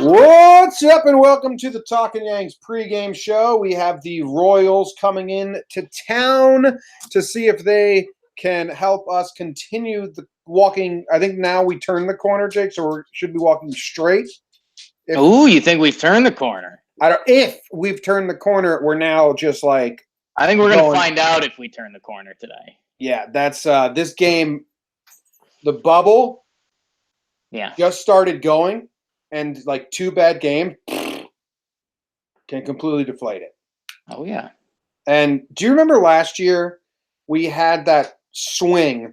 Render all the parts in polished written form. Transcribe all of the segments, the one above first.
What's up, and welcome to the Talkin Yanks pregame show. We have the Royals coming in to town to see if they can help us continue the walking. I think now we turn the corner, Jake, so we should be walking straight. You think we've turned the corner? If we've turned the corner, we're now just like... I think we're going to find out if we turn the corner today. Yeah, that's this game, the bubble just started going. And like two bad games can completely deflate it. Oh, yeah. And do you remember last year we had that swing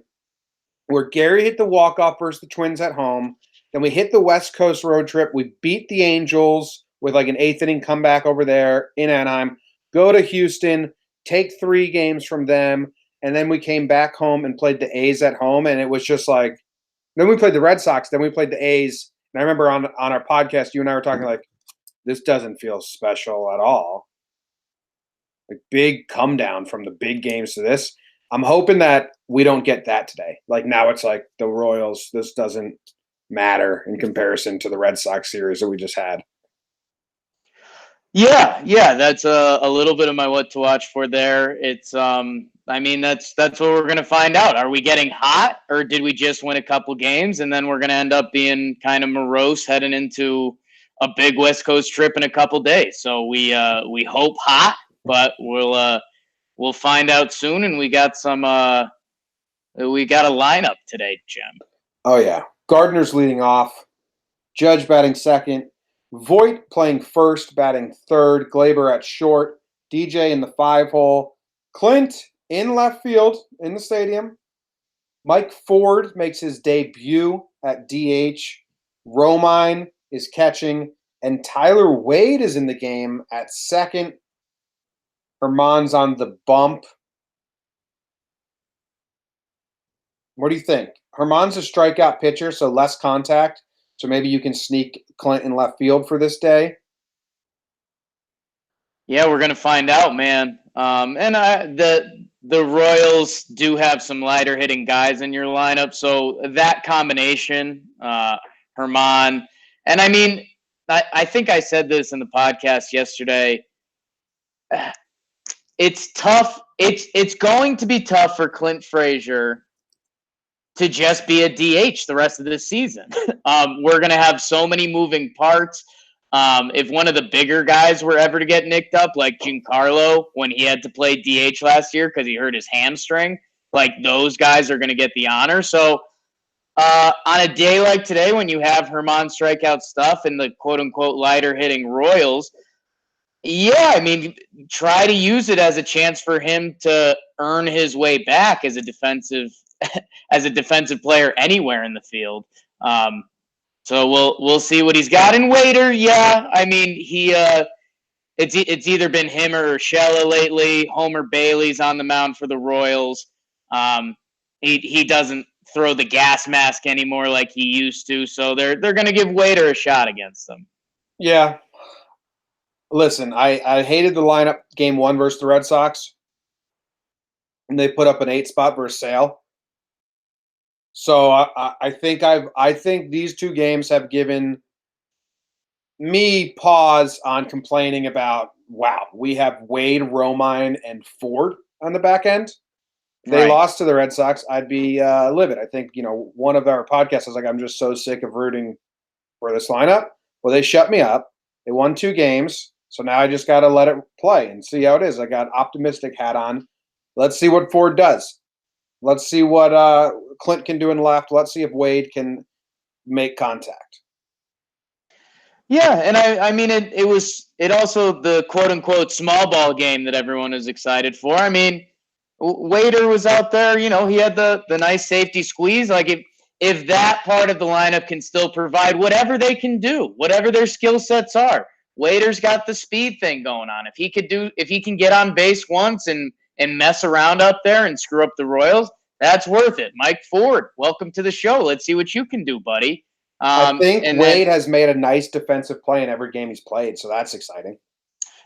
where Gary hit the walk-off versus the Twins at home. Then we hit the West Coast road trip. We beat the Angels with like an eighth inning comeback over there in Anaheim. Go to Houston, take 3 games from them. And then we came back home and played the A's at home. And it was just like – then we played the Red Sox. Then we played the A's. And I remember on our podcast, you and I were talking like, this doesn't feel special at all. Like big come down from the big games to this. I'm hoping that we don't get that today. Like now it's like the Royals, this doesn't matter in comparison to the Red Sox series that we just had. Yeah, that's a little bit of my what to watch for there. It's I mean, that's what we're going to find out. Are we getting hot, or did we just win a couple games and then we're going to end up being kind of morose heading into a big West Coast trip in a couple days? So we hope hot, but we'll find out soon. And we got a lineup today, Jim. Oh yeah, Gardner's leading off, Judge batting second, Voit playing first, batting third, Glaber at short, DJ in the 5-hole, Clint in left field in the stadium. Mike Ford makes his debut at DH. Romine is catching, and Tyler Wade is in the game at second. Herman's on the bump. What do you think? Herman's a strikeout pitcher, so less contact. So maybe you can sneak Clint in left field for this day. Yeah, we're going to find out, man. And the Royals do have some lighter hitting guys in your lineup. So that combination, Herman, and I mean, I think I said this in the podcast yesterday. It's tough. It's going to be tough for Clint Frazier to just be a DH the rest of this season. We're going to have so many moving parts. If one of the bigger guys were ever to get nicked up, like Giancarlo, when he had to play DH last year because he hurt his hamstring, like those guys are going to get the honor. So on a day like today, when you have Herman strikeout stuff and the quote-unquote lighter-hitting Royals, yeah, I mean, try to use it as a chance for him to earn his way back as a defensive player anywhere in the field. So we'll see what he's got in Waiter. Yeah, I mean it's either been him or Urshela lately. Homer Bailey's on the mound for the Royals. He doesn't throw the gas mask anymore like he used to. So they're going to give Waiter a shot against them. Yeah. Listen, I hated the lineup game 1 versus the Red Sox, and they put up an 8 spot versus Sale. So I think these 2 games have given me pause on complaining about, wow, we have Wade, Romine, and Ford on the back end. If they lost to the Red Sox, I'd be livid. I think, one of our podcasts was like, I'm just so sick of rooting for this lineup. Well, they shut me up. They won 2 games. So now I just got to let it play and see how it is. I got optimistic hat on. Let's see what Ford does. Let's see what Clint can do in left. Let's see if Wade can make contact. Yeah, and I mean it also the quote unquote small ball game that everyone is excited for. I mean, Waiter was out there, he had the nice safety squeeze. Like if that part of the lineup can still provide whatever they can do, whatever their skill sets are. Waiter's got the speed thing going on. If he can get on base once and and mess around up there and screw up the Royals, that's worth it. Mike Ford, welcome to the show. Let's see what you can do, buddy. I think And Wade then, has made a nice defensive play in every game he's played, so that's exciting.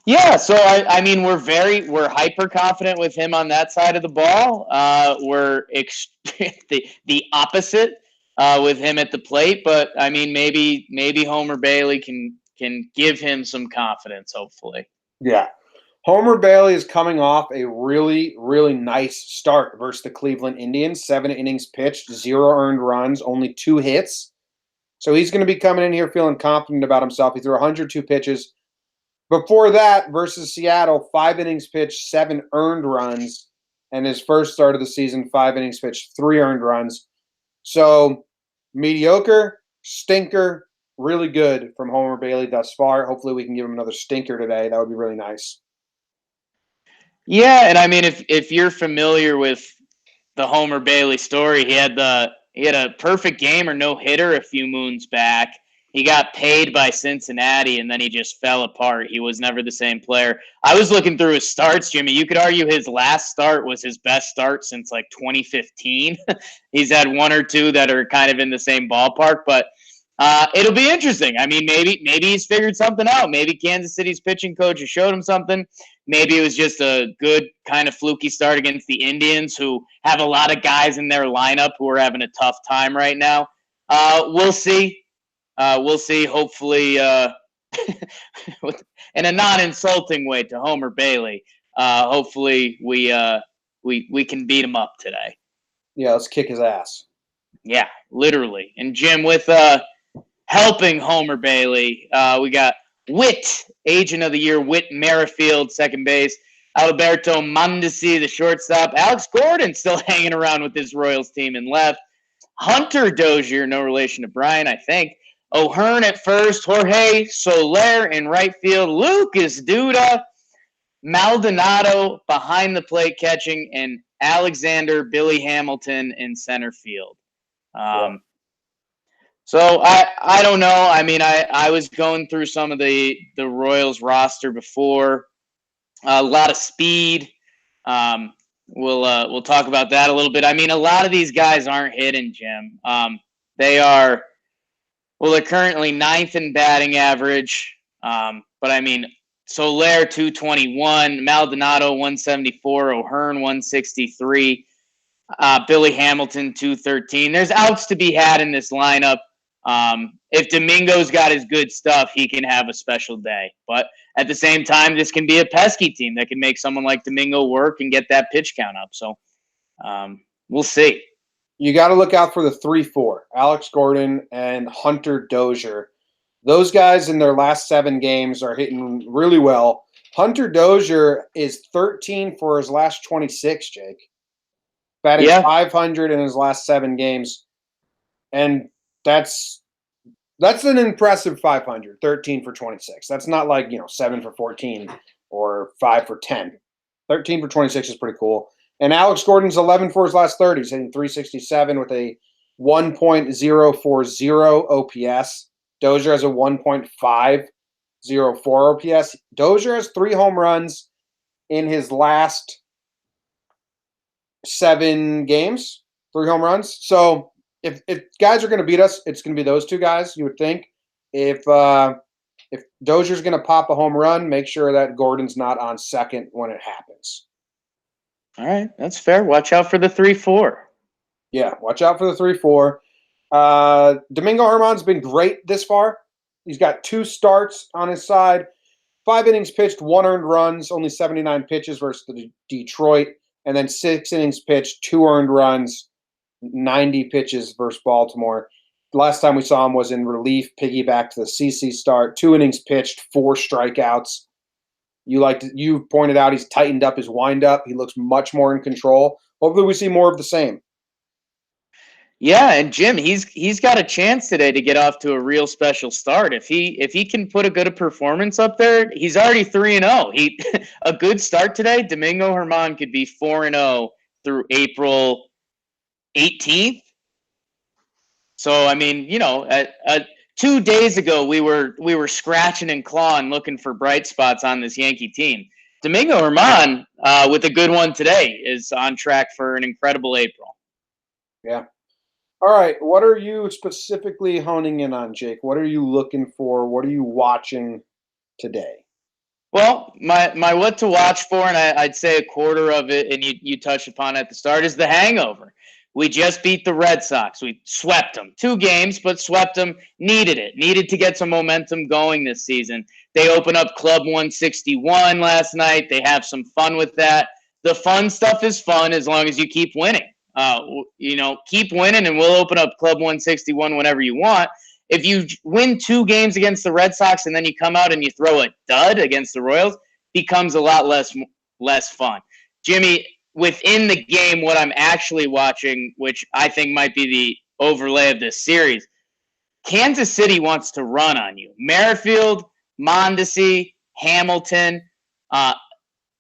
yeah, so I mean, we're hyper confident with him on that side of the ball. We're the opposite with him at the plate, but I mean, maybe Homer Bailey can give him some confidence, hopefully. Yeah. Homer Bailey is coming off a really, really nice start versus the Cleveland Indians. 7 innings pitched, 0 earned runs, only 2 hits. So he's going to be coming in here feeling confident about himself. He threw 102 pitches. Before that, versus Seattle, 5 innings pitched, 7 earned runs. And his first start of the season, 5 innings pitched, 3 earned runs. So mediocre, stinker, really good from Homer Bailey thus far. Hopefully we can give him another stinker today. That would be really nice. Yeah, and I mean, if you're familiar with the Homer Bailey story, he had a perfect game or no hitter a few moons back. He got paid by Cincinnati, and then he just fell apart. He was never the same player. I was looking through his starts, Jimmy. You could argue his last start was his best start since like 2015. He's had 1 or 2 that are kind of in the same ballpark, but it'll be interesting. I mean, maybe he's figured something out. Maybe Kansas City's pitching coach has showed him something. Maybe it was just a good kind of fluky start against the Indians, who have a lot of guys in their lineup who are having a tough time right now. We'll see. We'll see. Hopefully, in a non-insulting way to Homer Bailey. Hopefully, we can beat him up today. Yeah, let's kick his ass. Yeah, literally. And Jim, with helping Homer Bailey, we got Whit, Agent of the Year, Whit Merrifield, second base. Alberto Mondesi, the shortstop. Alex Gordon still hanging around with this Royals team in left. Hunter Dozier, no relation to Brian, I think. O'Hearn at first. Jorge Soler in right field. Lucas Duda. Maldonado behind the plate catching. And Alexander Billy Hamilton in center field. So I don't know. I mean, I was going through some of the Royals roster before. A lot of speed. We'll talk about that a little bit. I mean, a lot of these guys aren't hitting, Jim. They're currently 9th in batting average. But I mean, Soler 221, Maldonado 174, O'Hearn 163, Billy Hamilton 213. There's outs to be had in this lineup. If Domingo's got his good stuff, he can have a special day. But at the same time, this can be a pesky team that can make someone like Domingo work and get that pitch count up. So we'll see. You got to look out for the 3-4, Alex Gordon and Hunter Dozier. Those guys in their last 7 games are hitting really well. Hunter Dozier is 13 for his last 26, Jake. Batting 500 in his last 7 games. And that's an impressive 500, 13 for 26. That's not like, 7 for 14 or 5 for 10. 13 for 26 is pretty cool. And Alex Gordon's 11 for his last 30. He's hitting 367 with a 1.040 OPS. Dozier has a 1.504 OPS. Dozier has 3 home runs in his last 7 games. 3 home runs. So if guys are going to beat us, it's going to be those 2 guys, you would think. If Dozier's going to pop a home run, make sure that Gordon's not on second when it happens. All right, that's fair. Watch out for the 3-4. Yeah, watch out for the 3-4. Domingo Germán's been great this far. He's got 2 starts on his side, 5 innings pitched, 1 earned runs, only 79 pitches versus the Detroit, and then 6 innings pitched, 2 earned runs, 90 pitches versus Baltimore. The last time we saw him was in relief, piggyback to the CC start, 2 innings pitched, 4 strikeouts. You pointed out he's tightened up his windup. He looks much more in control. Hopefully we see more of the same. Yeah, and Jim, he's got a chance today to get off to a real special start. If he can put a good performance up there, he's already 3-0. A good start today, Domingo Germán could be 4-0 through April 18th. So I mean, 2 days ago we were scratching and clawing looking for bright spots on this Yankee team. Domingo Germán, with a good one today, is on track for an incredible April. Yeah. All right. What are you specifically honing in on, Jake? What are you looking for? What are you watching today? Well, my what to watch for, and I'd say a quarter of it, and you touched upon it at the start, is the hangover. We just beat the Red Sox. We swept them. 2 games, but swept them. Needed it. Needed to get some momentum going this season. They open up Club 161 last night. They have some fun with that. The fun stuff is fun as long as you keep winning. Keep winning, and we'll open up Club 161 whenever you want. If you win 2 games against the Red Sox and then you come out and you throw a dud against the Royals, becomes a lot less fun. Jimmy, within the game, what I'm actually watching, which I think might be the overlay of this series, Kansas City wants to run on you. Merrifield, Mondesi, Hamilton,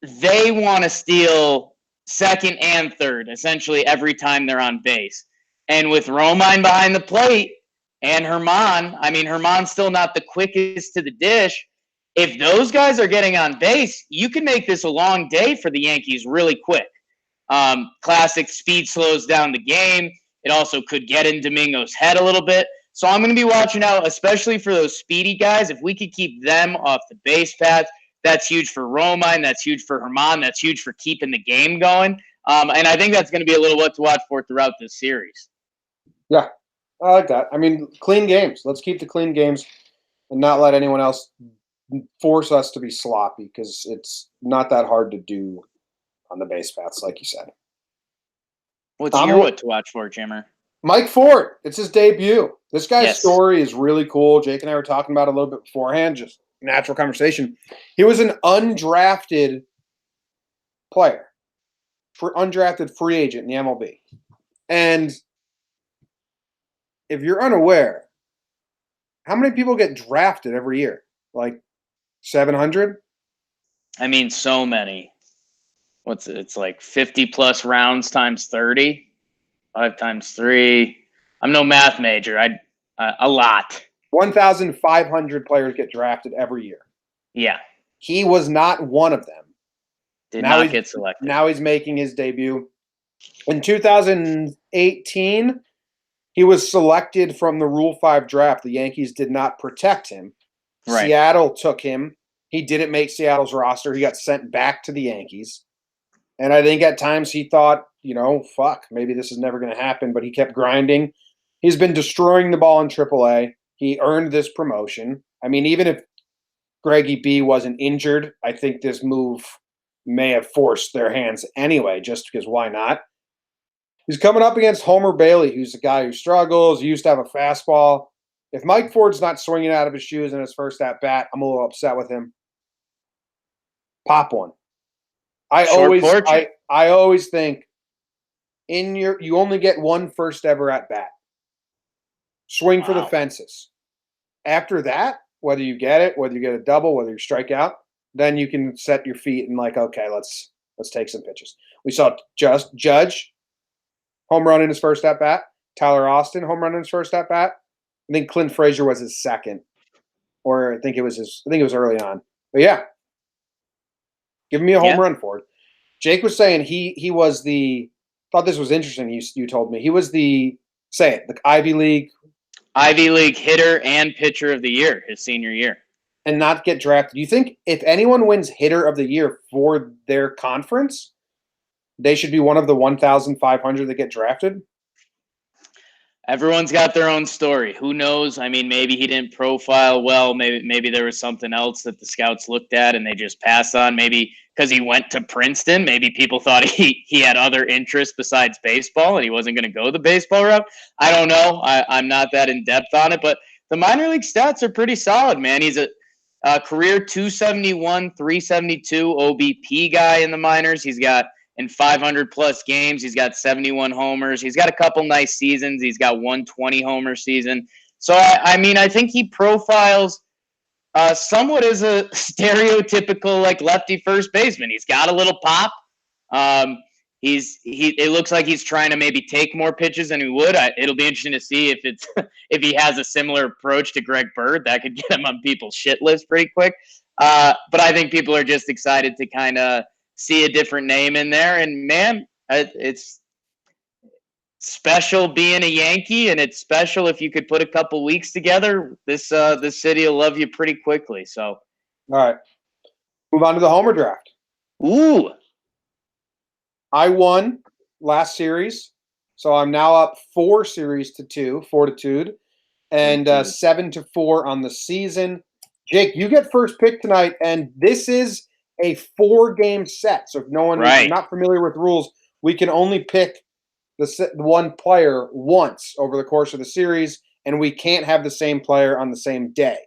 they want to steal second and third, essentially every time they're on base. And with Romine behind the plate, and Herman's still not the quickest to the dish. If those guys are getting on base, you can make this a long day for the Yankees really quick. Classic speed slows down the game. It also could get in Domingo's head a little bit. So I'm going to be watching out, especially for those speedy guys. If we could keep them off the base path, that's huge for Romine. That's huge for Herman. That's huge for keeping the game going. And I think that's going to be a little what to watch for throughout this series. Yeah. I like that. I mean, clean games. Let's keep the clean games and not let anyone else force us to be sloppy because it's not that hard to do on the base paths, like you said. What's your what to watch for, Jimmer? Mike Ford. It's his debut. This guy's story is really cool. Jake and I were talking about it a little bit beforehand, just natural conversation. He was an undrafted player, undrafted free agent in the MLB. And if you're unaware, how many people get drafted every year? Like 700? I mean, so many. It's like 50 plus rounds times 30, 5 times 3. I'm no math major. A lot. 1,500 players get drafted every year. Yeah. He was not one of them. Did not get selected. Now he's making his debut. In 2018, he was selected from the Rule 5 draft. The Yankees did not protect him. Right. Seattle took him. He didn't make Seattle's roster. He got sent back to the Yankees. And I think at times he thought, fuck, maybe this is never going to happen. But he kept grinding. He's been destroying the ball in AAA. He earned this promotion. I mean, even if Greggy B wasn't injured, I think this move may have forced their hands anyway, just because why not? He's coming up against Homer Bailey, who's a guy who struggles. He used to have a fastball. If Mike Ford's not swinging out of his shoes in his first at-bat, I'm a little upset with him. Pop one. I always think you only get one first ever at-bat. Swing for the fences. After that, whether you get it, whether you get a double, whether you strike out, then you can set your feet and okay, let's take some pitches. We saw Judge home run in his first at bat. Tyler Austin home run in his first at bat. I think Clint Frazier was his second, or I think it was early on. But yeah, give me a home run for it. Jake was saying he was thought this was interesting. You told me he was the Ivy League hitter and pitcher of the year his senior year, and not get drafted. Do you think if anyone wins hitter of the year for their conference, they should be one of the 1,500 that get drafted? Everyone's got their own story. Who knows? I mean, maybe he didn't profile well. Maybe there was something else that the scouts looked at and they just passed on. Maybe because he went to Princeton, maybe people thought he had other interests besides baseball and he wasn't going to go the baseball route. I don't know. I'm not that in depth on it, but the minor league stats are pretty solid, man. He's a career 271, 372 OBP guy in the minors. He's got in 500 plus games, he's got 71 homers. He's got a couple nice seasons. He's got 120 homer season. So I think he profiles somewhat as a stereotypical lefty first baseman. He's got a little pop. It looks like he's trying to maybe take more pitches than he would. It'll be interesting to see if he has a similar approach to Greg Bird that could get him on people's shit list pretty quick. But I think people are just excited to kind of see a different name in there. And man, it's special being a Yankee, and it's special if you could put a couple weeks together. This city will love you pretty quickly. So, All right, move on to the Homer draft. ooh, I won last series, so I'm now up 4-2, fortitude, and 7-4 on the season. Jake, you get first pick tonight, and this is a 4-game set. So if no one is not familiar with rules, we can only pick the one player once over the course of the series, and we can't have the same player on the same day.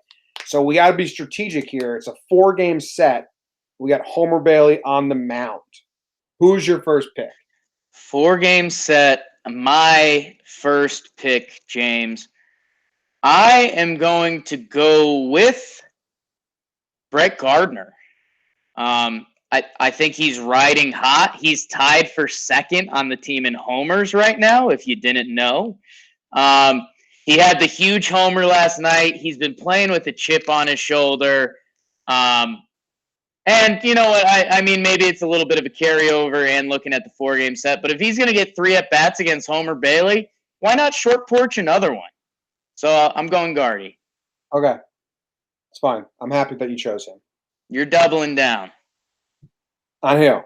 So we got to be strategic here. It's a 4-game set. We got Homer Bailey on the mound. Who's your first pick? 4-game set. My first pick, James. I am going to go with Brett Gardner. I think he's riding hot. He's tied for second on the team in homers right now, if you didn't know. He had the huge homer last night. He's been playing with a chip on his shoulder. And you know what? I mean, maybe it's a little bit of a carryover and looking at the 4-game set. But if he's going to get 3 at-bats against Homer Bailey, why not short porch another one? So I'm going Gardy. Okay. It's fine. I'm happy that you chose him. You're doubling down. On who?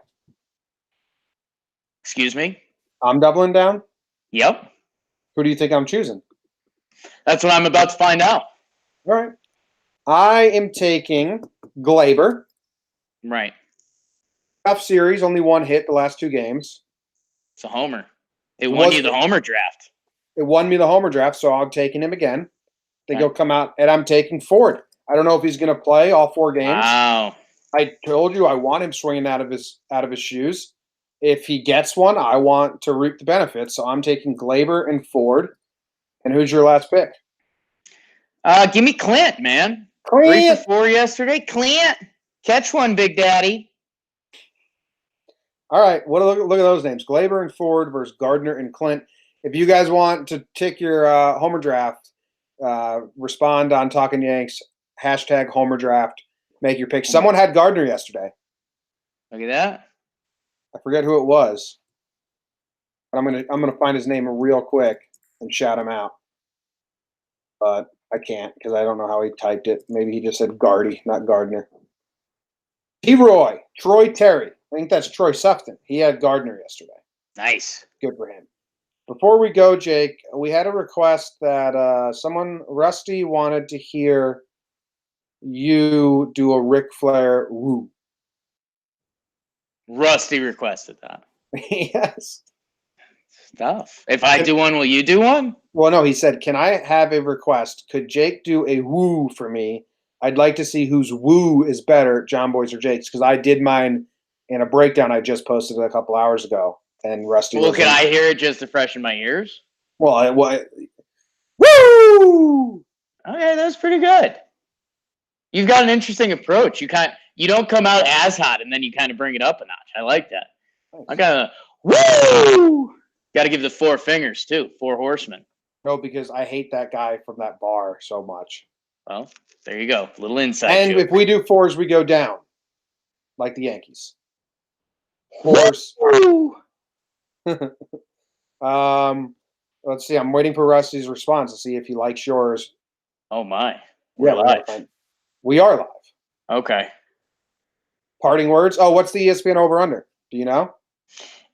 Excuse me? I'm doubling down? Yep. Who do you think I'm choosing? That's what I'm about to find out. All right. I am taking Glaber. Right. Tough series, only 1 hit the last 2 games. It's a homer. It won you the homer draft. It won me the homer draft, so I'm taking him again. I think Okay. he'll come out, and I'm taking Ford. I don't know if he's going to play all 4 games. Wow. I told you I want him swinging out of his shoes. If he gets one, I want to reap the benefits. So I'm taking Glaber and Ford. And who's your last pick? Give me Clint, man. Clint. 3 for 4 yesterday. Clint, catch one, Big Daddy. All right. Look at those names: Glaber and Ford versus Gardner and Clint. If you guys want to tick your Homer draft, respond on Talkin Yanks # Homer draft. Make your pick. Someone had Gardner yesterday. Look at that. I forget who it was. But I'm gonna find his name real quick and shout him out. But I can't because I don't know how he typed it. Maybe he just said Gardy, not Gardner. T-Roy, Troy Terry. I think that's Troy Sufton. He had Gardner yesterday. Nice. Good for him. Before we go, Jake, we had a request that Rusty wanted to hear you do a Ric Flair woo. Rusty requested that. Yes. Stuff. If I do one, will you do one? Well, no, he said, can I have a request? Could Jake do a woo for me? I'd like to see whose woo is better, Jomboy's or Jake's, because I did mine in a breakdown I just posted a couple hours ago. And Rusty Well, can I hear it just to freshen my ears? Well, woo! Okay, that's pretty good. You've got an interesting approach. You don't come out as hot and then you kind of bring it up a notch. I like that. I got woo! Got to give the 4 fingers too. 4 horsemen. No, because I hate that guy from that bar so much. Well, there you go. Little insight. And joke. if we do 4s, we go down, like the Yankees. Horse. Let's see. I'm waiting for Rusty's response to see if he likes yours. Oh my. We're live. We are live. Okay. Parting words. Oh, what's the ESPN over under? Do you know?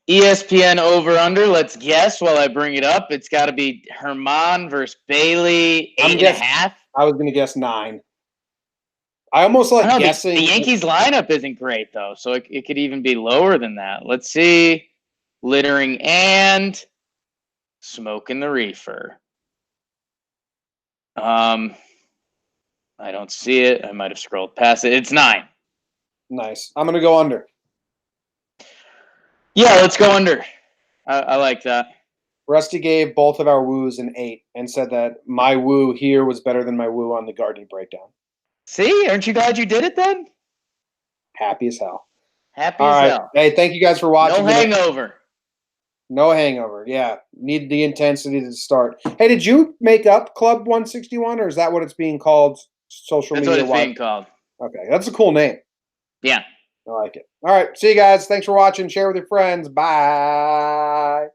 ESPN over under. Let's guess while I bring it up. It's got to be Herman versus Bailey. 8.5. I was going to guess 9. I almost like guessing. The Yankees lineup isn't great though, so it could even be lower than that. Let's see. Littering and smoking the reefer. I don't see it. I might have scrolled past it. It's 9. Nice. I'm going to go under. Yeah, let's go under. I like that. Rusty gave both of our woos an 8 and said that my woo here was better than my woo on the Garden breakdown. See? Aren't you glad you did it then? Happy as hell. Happy All as right. hell. Hey, thank you guys for watching. No hangover. No hangover. Yeah. Needed the intensity to start. Hey, did you make up Club 161 or is that what it's being called social media? That's what it's being called. Okay, that's a cool name. Yeah. I like it. All right, see you guys. Thanks for watching. Share with your friends. Bye.